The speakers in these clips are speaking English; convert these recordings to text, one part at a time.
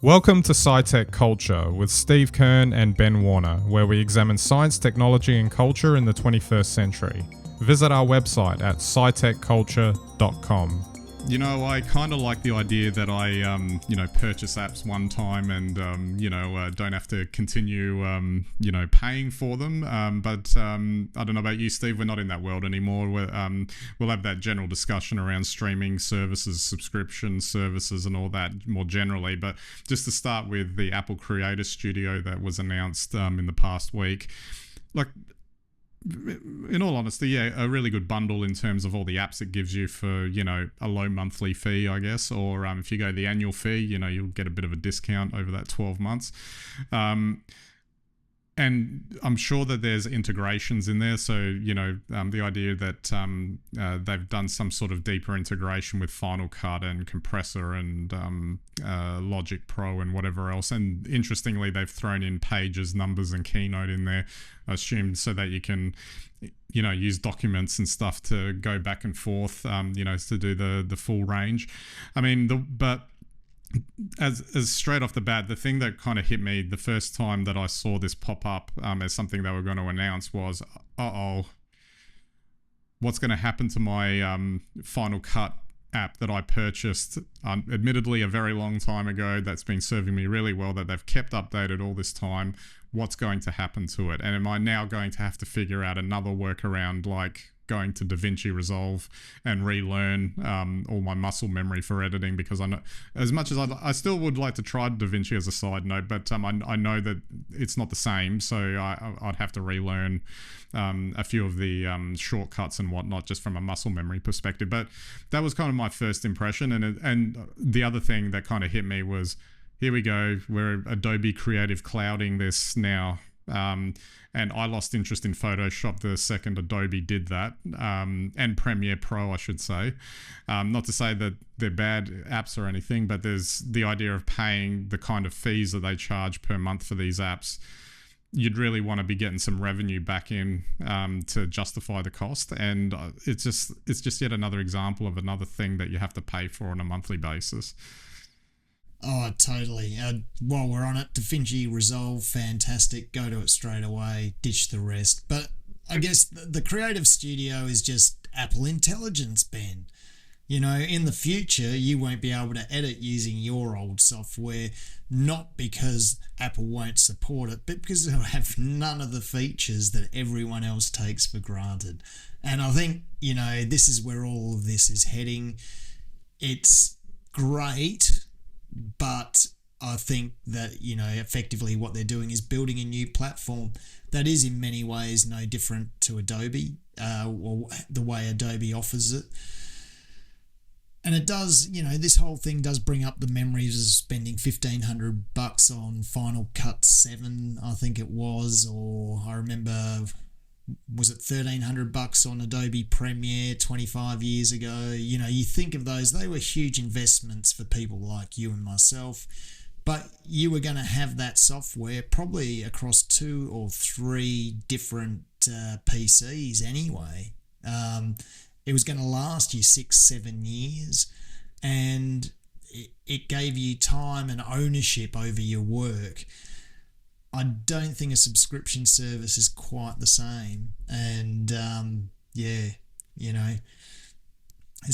Welcome to SciTech Culture with Steve Kern and Ben Warner, where we examine science, technology, and culture in the 21st century. Visit our website at scitechculture.com. You know, I kind of like the idea that I, purchase apps one time and, don't have to continue, paying for them. But I don't know about you, Steve. We're not in that world anymore. We'll have that general discussion around streaming services, subscription services, and all that more generally. But just to start with the Apple Creator Studio that was announced in the past week, like, in all honesty, yeah, a really good bundle in terms of all the apps it gives you for, a low monthly fee, I guess. Or if you go the annual fee, you'll get a bit of a discount over that 12 months. And I'm sure that there's integrations in there. So, the idea that they've done some sort of deeper integration with Final Cut and Compressor and Logic Pro and whatever else. And interestingly, they've thrown in Pages, Numbers, and Keynote in there, I assume, so that you can, use documents and stuff to go back and forth, to do the full range. I mean, but as straight off the bat, the thing that kind of hit me the first time that I saw this pop up as something they were going to announce was, what's going to happen to my Final Cut app that I purchased, admittedly a very long time ago, that's been serving me really well, that they've kept updated all this time. What's going to happen to it? And am I now going to have to figure out another workaround, like going to DaVinci Resolve and relearn all my muscle memory for editing? Because I know, as much as I still would like to try DaVinci as a side note, but I know that it's not the same, so I'd have to relearn a few of the shortcuts and whatnot just from a muscle memory perspective. But that was kind of my first impression, and the other thing that kind of hit me was, here we go, we're Adobe Creative Clouding this now. And I lost interest in Photoshop the second Adobe did that, and Premiere Pro, I should say. Not to say that they're bad apps or anything, but there's the idea of paying the kind of fees that they charge per month for these apps. You'd really want to be getting some revenue back in to justify the cost, and it's just yet another example of another thing that you have to pay for on a monthly basis. Oh, totally. While we're on it, DaVinci Resolve, fantastic. Go to it straight away, ditch the rest. But I guess the Creative Studio is just Apple Intelligence, Ben. In the future, you won't be able to edit using your old software, not because Apple won't support it, but because it'll have none of the features that everyone else takes for granted. And I think, this is where all of this is heading. It's great, but I think that, effectively what they're doing is building a new platform that is in many ways no different to Adobe, or the way Adobe offers it. And it does, this whole thing does bring up the memories of spending $1,500 on Final Cut 7, I think it was, or I remember, was it $1,300 on Adobe Premiere 25 years ago? You think of those, they were huge investments for people like you and myself, but you were going to have that software probably across 2 or 3 different PCs anyway. It was going to last you 6-7 years, and it gave you time and ownership over your work. I don't think a subscription service is quite the same. And it's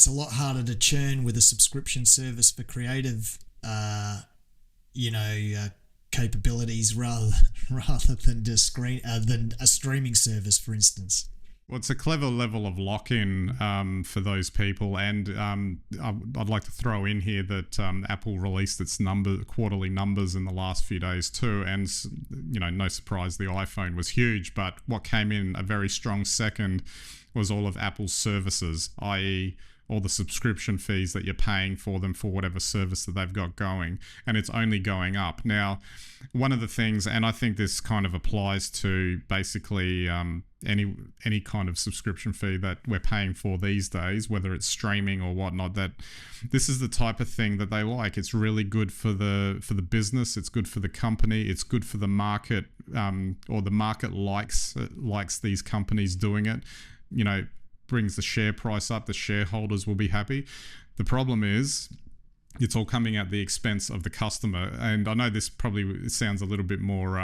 a lot harder to churn with a subscription service for creative, capabilities rather than than a streaming service, for instance. Well, it's a clever level of lock-in for those people, and I'd like to throw in here that Apple released its quarterly numbers in the last few days too, and no surprise, the iPhone was huge, but what came in a very strong second was all of Apple's services, i.e. all the subscription fees that you're paying for them for whatever service that they've got going, and it's only going up. Now, one of the things, and I think this kind of applies to basically any kind of subscription fee that we're paying for these days, whether it's streaming or whatnot, that this is the type of thing that they like. It's really good for the business. It's good for the company. It's good for the market, or the market likes these companies doing it. Brings the share price up. The shareholders will be happy. The problem is, it's all coming at the expense of the customer. And I know this probably sounds a little bit more,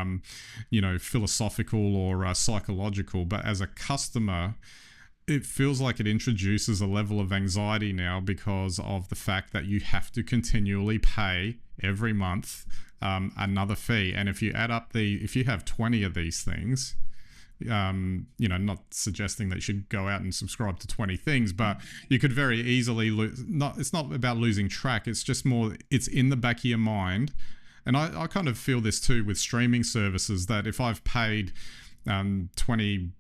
philosophical or psychological, but as a customer, it feels like it introduces a level of anxiety now because of the fact that you have to continually pay every month another fee. And if you add up if you have 20 of these things, not suggesting that you should go out and subscribe to 20 things, but you could very easily it's not about losing track. It's just more, it's in the back of your mind. And I kind of feel this too with streaming services, that if I've paid $20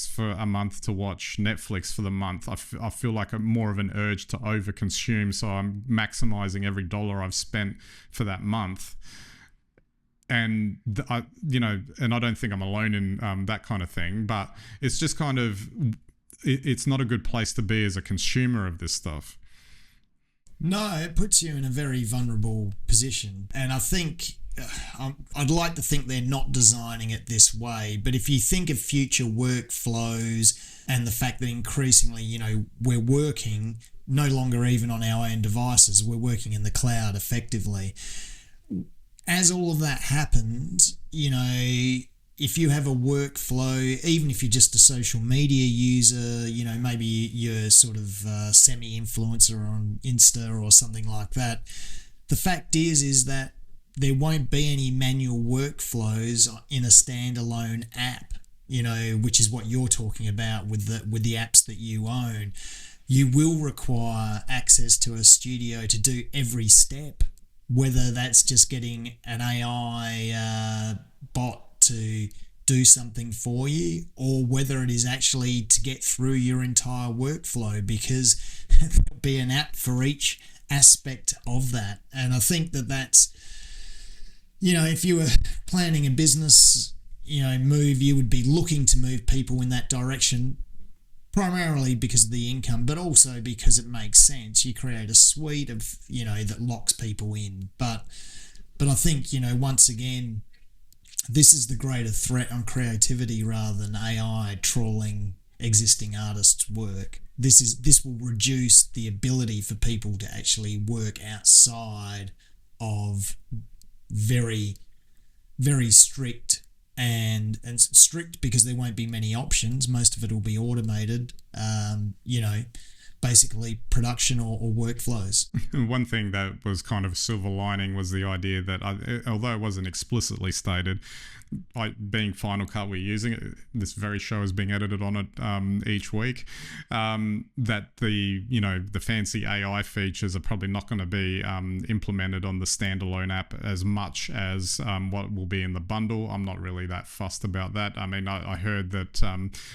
for a month to watch Netflix for the month, I feel like more of an urge to overconsume. So I'm maximizing every dollar I've spent for that month. And I don't think I'm alone in that kind of thing, but it's just kind of, it's not a good place to be as a consumer of this stuff. No, it puts you in a very vulnerable position. And I think, I'd like to think they're not designing it this way, but if you think of future workflows and the fact that increasingly, we're working no longer even on our own devices, we're working in the cloud effectively. As all of that happens, if you have a workflow, even if you're just a social media user, maybe you're sort of semi-influencer on Insta or something like that, the fact is that there won't be any manual workflows in a standalone app, which is what you're talking about with the apps that you own. You will require access to a studio to do every step, whether that's just getting an AI bot to do something for you, or whether it is actually to get through your entire workflow, because there'll be an app for each aspect of that. And I think that's, if you were planning a business, move, you would be looking to move people in that direction, primarily because of the income, but also because it makes sense. You create a suite of, that locks people in. But I think, once again, this is the greater threat on creativity rather than AI trawling existing artists' work. This will reduce the ability for people to actually work outside of very, very strict and strict, because there won't be many options. Most of it will be automated, basically production or workflows. One thing that was kind of a silver lining was the idea that, although it wasn't explicitly stated, being Final Cut, we're using it. This very show is being edited on it each week. That the fancy AI features are probably not going to be implemented on the standalone app as much as what will be in the bundle. I'm not really that fussed about that. I mean, I heard that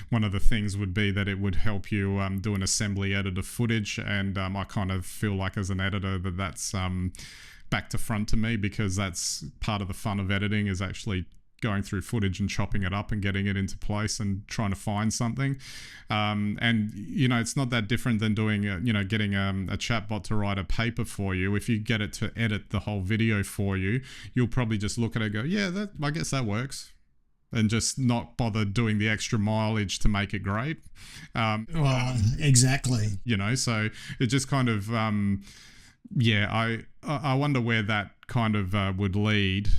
one of the things would be that it would help you do an assembly edit of footage, and I kind of feel like as an editor that's back to front to me, because that's part of the fun of editing, is actually going through footage and chopping it up and getting it into place and trying to find something. And it's not that different than doing getting a chatbot to write a paper for you. If you get it to edit the whole video for you, you'll probably just look at it and go, yeah, I guess that works, and just not bother doing the extra mileage to make it great. Well, exactly. So it just kind of I wonder where that kind of would lead.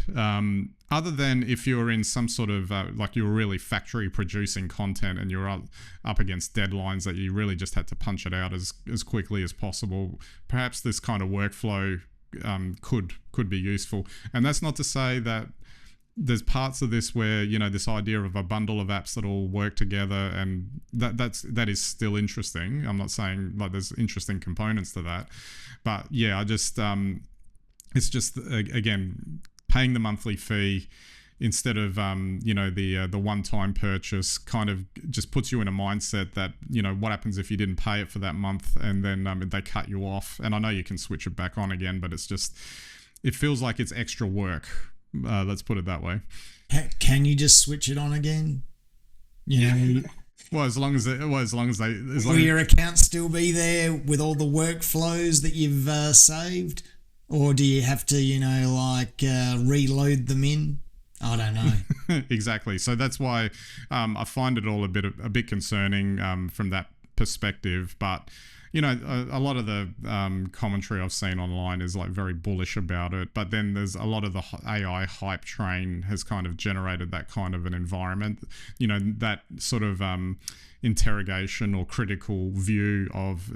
Other than if you're in some sort of like you're really factory producing content and you're up against deadlines that you really just had to punch it out as quickly as possible, perhaps this kind of workflow could be useful. And that's not to say that there's parts of this where this idea of a bundle of apps that all work together, and that is still interesting. I'm not saying like there's interesting components to that, but I just it's just again paying the monthly fee instead of the one-time purchase kind of just puts you in a mindset that what happens if you didn't pay it for that month and then they cut you off. And I know you can switch it back on again, but it feels like it's extra work. Let's put it that way. Can you just switch it on again? Well, as long as will your account still be there with all the workflows that you've saved, or do you have to reload them in? I don't know. Exactly. So that's why I find it all a bit concerning from that perspective. But a lot of the commentary I've seen online is like very bullish about it, but then there's a lot of the AI hype train has kind of generated that kind of an environment, that sort of interrogation or critical view of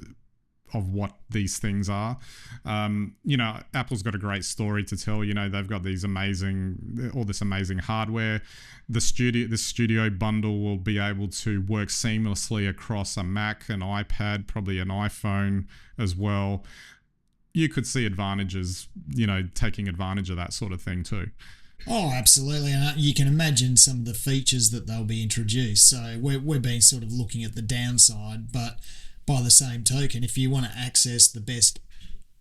what these things are. Apple's got a great story to tell. They've got all this amazing hardware. The studio bundle will be able to work seamlessly across a Mac, an iPad, probably an iPhone as well. You could see advantages, taking advantage of that sort of thing too. Oh, absolutely. And you can imagine some of the features that they'll be introduced. So we've been sort of looking at the downside, but by the same token, if you want to access the best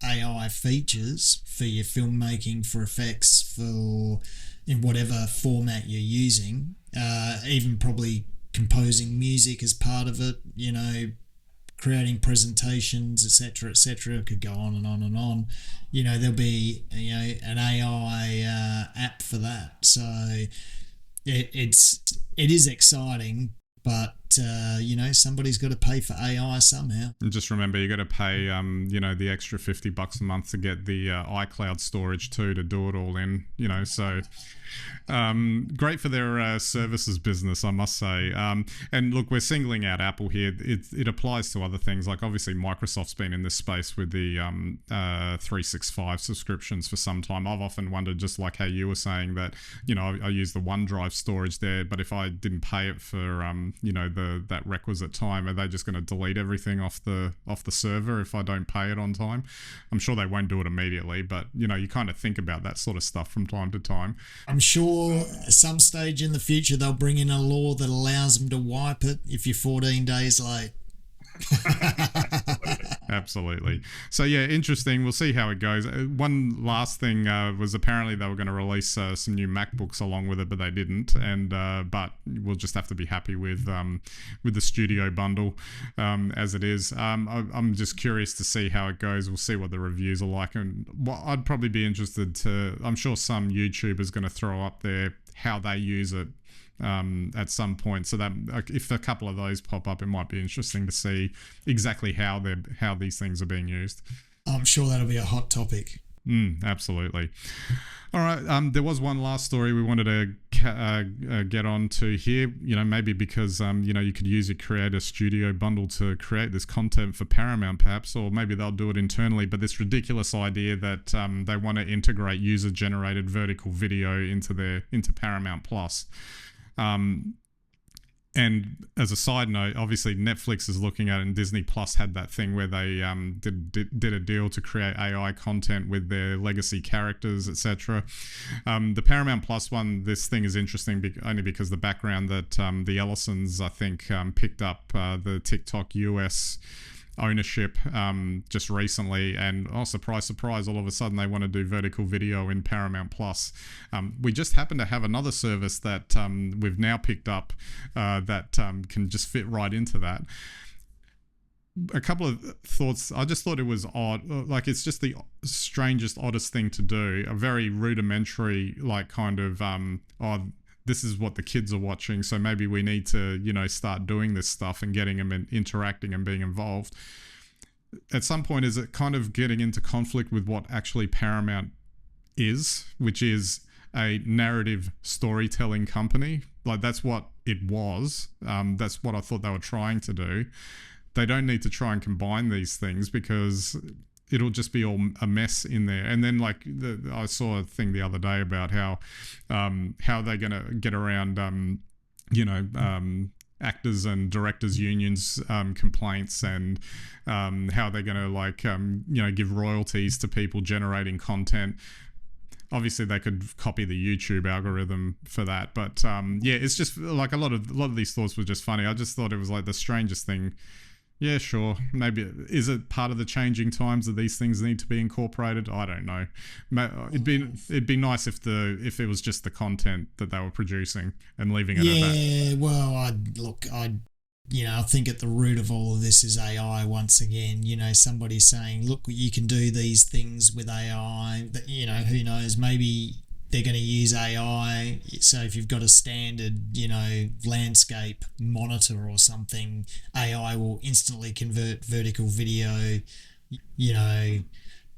AI features for your filmmaking, for effects, for in whatever format you're using, even probably composing music as part of it, creating presentations, etc., it could go on and on and on. There'll be an AI app for that. So it is exciting, but somebody's got to pay for AI somehow. And just remember, you got to pay the extra $50 a month to get the iCloud storage too, to do it all in. So great for their services business, I must say. And look, we're singling out Apple here. It applies to other things, like obviously Microsoft's been in this space with the 365 subscriptions for some time. I've often wondered, just like how you were saying that, I use the OneDrive storage there, but if I didn't pay it for that requisite time, are they just going to delete everything off the server if I don't pay it on time? I'm sure they won't do it immediately, but you kind of think about that sort of stuff from time to time. I'm sure at some stage in the future they'll bring in a law that allows them to wipe it if you're 14 days late. Absolutely. So yeah, interesting. We'll see how it goes. One last thing was apparently they were going to release some new MacBooks along with it, but they didn't. And but we'll just have to be happy with the studio bundle as it is. I'm just curious to see how it goes. We'll see what the reviews are like, and I'd probably be interested to. I'm sure some YouTuber's going to throw up there how they use it at some point, so that if a couple of those pop up, it might be interesting to see exactly how these things are being used. I'm sure that'll be a hot topic. Absolutely. All right. There was one last story we wanted to get on to here. Maybe because you could use your Creator Studio bundle to create this content for Paramount, perhaps, or maybe they'll do it internally. But this ridiculous idea that they want to integrate user-generated vertical video into Paramount Plus. And as a side note, obviously Netflix is looking at it, and Disney Plus had that thing where they did a deal to create AI content with their legacy characters, etc. The Paramount Plus one, this thing is interesting only because the background that the Ellisons, I think, picked up the TikTok US ownership just recently, and surprise, all of a sudden they want to do vertical video in Paramount Plus. We just happen to have another service that we've now picked up that can just fit right into that. A couple of thoughts. I just thought it was odd. Like, it's just the strangest, oddest thing to do. A very rudimentary, like, kind of this is what the kids are watching, so maybe we need to, start doing this stuff and getting them interacting and being involved. At some point, is it kind of getting into conflict with what actually Paramount is, which is a narrative storytelling company? Like, that's what it was. That's what I thought they were trying to do. They don't need to try and combine these things, because it'll just be all a mess in there. And then, like, I saw a thing the other day about how they're going to get around, actors and directors unions complaints, and how they're going to give royalties to people generating content. Obviously, they could copy the YouTube algorithm for that, but it's just like a lot of these thoughts were just funny. I just thought it was like the strangest thing. Yeah, sure. Maybe is it part of the changing times that these things need to be incorporated? I don't know. It'd be nice if it was just the content that they were producing and leaving it at that. Yeah, well, I think at the root of all of this is AI once again. Somebody saying, look, you can do these things with AI. That, who knows? Maybe they're going to use AI. So if you've got a standard, landscape monitor or something, AI will instantly convert vertical video,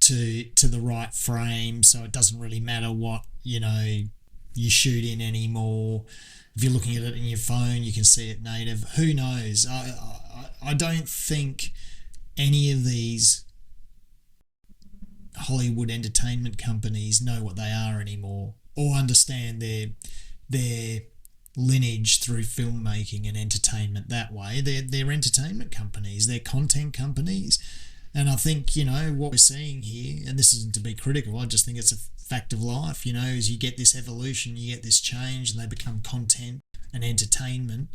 to the right frame. So it doesn't really matter what, you shoot in anymore. If you're looking at it in your phone, you can see it native. Who knows? I don't think any of these Hollywood entertainment companies know what they are anymore, or understand their lineage through filmmaking and entertainment that way. They're entertainment companies, they're content companies. And I think, what we're seeing here, and this isn't to be critical, I just think it's a fact of life, as you get this evolution, you get this change, and they become content and entertainment,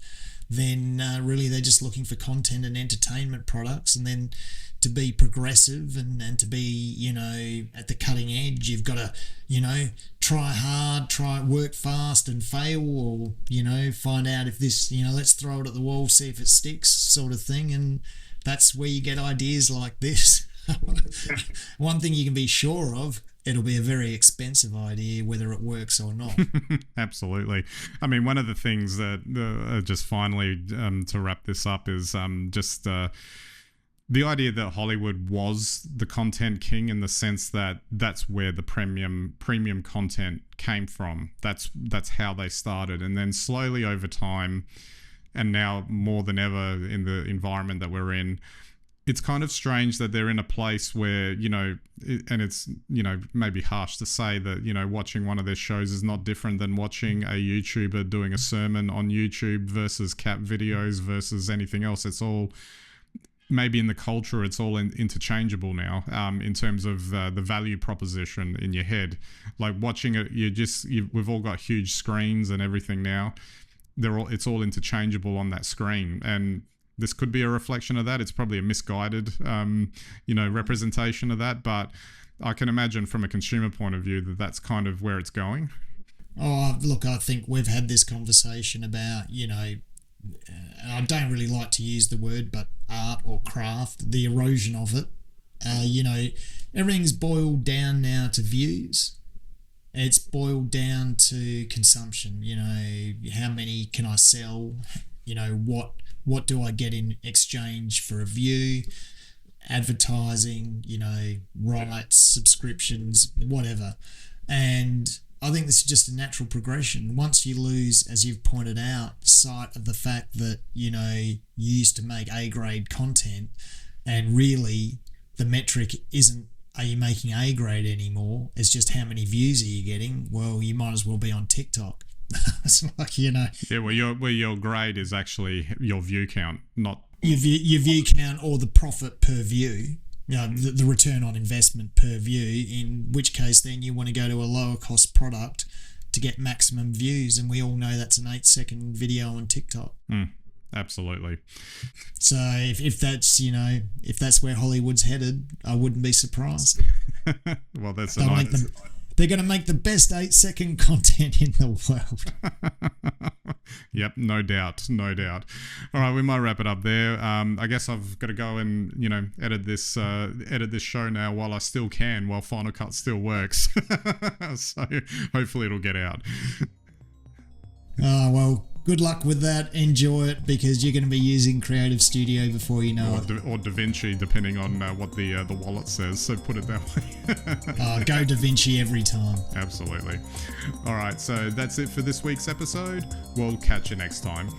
then really they're just looking for content and entertainment products. And then to be progressive and to be, at the cutting edge, you've got to, try hard, work fast and fail, or, find out if this, let's throw it at the wall, see if it sticks, sort of thing. And that's where you get ideas like this. One thing you can be sure of, it'll be a very expensive idea, whether it works or not. Absolutely. I mean, one of the things that just finally to wrap this up is just the idea that Hollywood was the content king, in the sense that that's where the premium content came from. That's how they started, and then slowly over time, and now more than ever in the environment that we're in, it's kind of strange that they're in a place where, and it's, maybe harsh to say that, watching one of their shows is not different than watching a YouTuber doing a sermon on YouTube versus cat videos versus anything else. It's all, maybe in the culture, it's all interchangeable now, in terms of the value proposition in your head. Like watching it, we've all got huge screens and everything now. It's all interchangeable on that screen, and this could be a reflection of that. It's probably a misguided, representation of that. But I can imagine from a consumer point of view that that's kind of where it's going. Oh, look, I think we've had this conversation about, I don't really like to use the word, but art or craft, the erosion of it. Everything's boiled down now to views. It's boiled down to consumption. How many can I sell? What do I get in exchange for a view? Advertising, rights, subscriptions, whatever. And I think this is just a natural progression. Once you lose, as you've pointed out, sight of the fact that, you used to make A-grade content, and really the metric isn't, are you making A-grade anymore? It's just how many views are you getting? Well, you might as well be on TikTok. It's like, Yeah, well, your grade is actually your view count, not... Your view count, or the profit per view, the return on investment per view, in which case then you want to go to a lower cost product to get maximum views. And we all know that's an 8-second video on TikTok. Absolutely. So if that's, if that's where Hollywood's headed, I wouldn't be surprised. Well, that's they're going to make the best 8-second content in the world. Yep, no doubt. All right, we might wrap it up there. I guess I've got to go and edit this show now while I still can, while Final Cut still works. So hopefully it'll get out. Oh, well, good luck with that. Enjoy it, because you're going to be using Creative Studio before you know it. Or DaVinci, depending on what the wallet says. So put it that way. Go DaVinci every time. Absolutely. All right, so that's it for this week's episode. We'll catch you next time.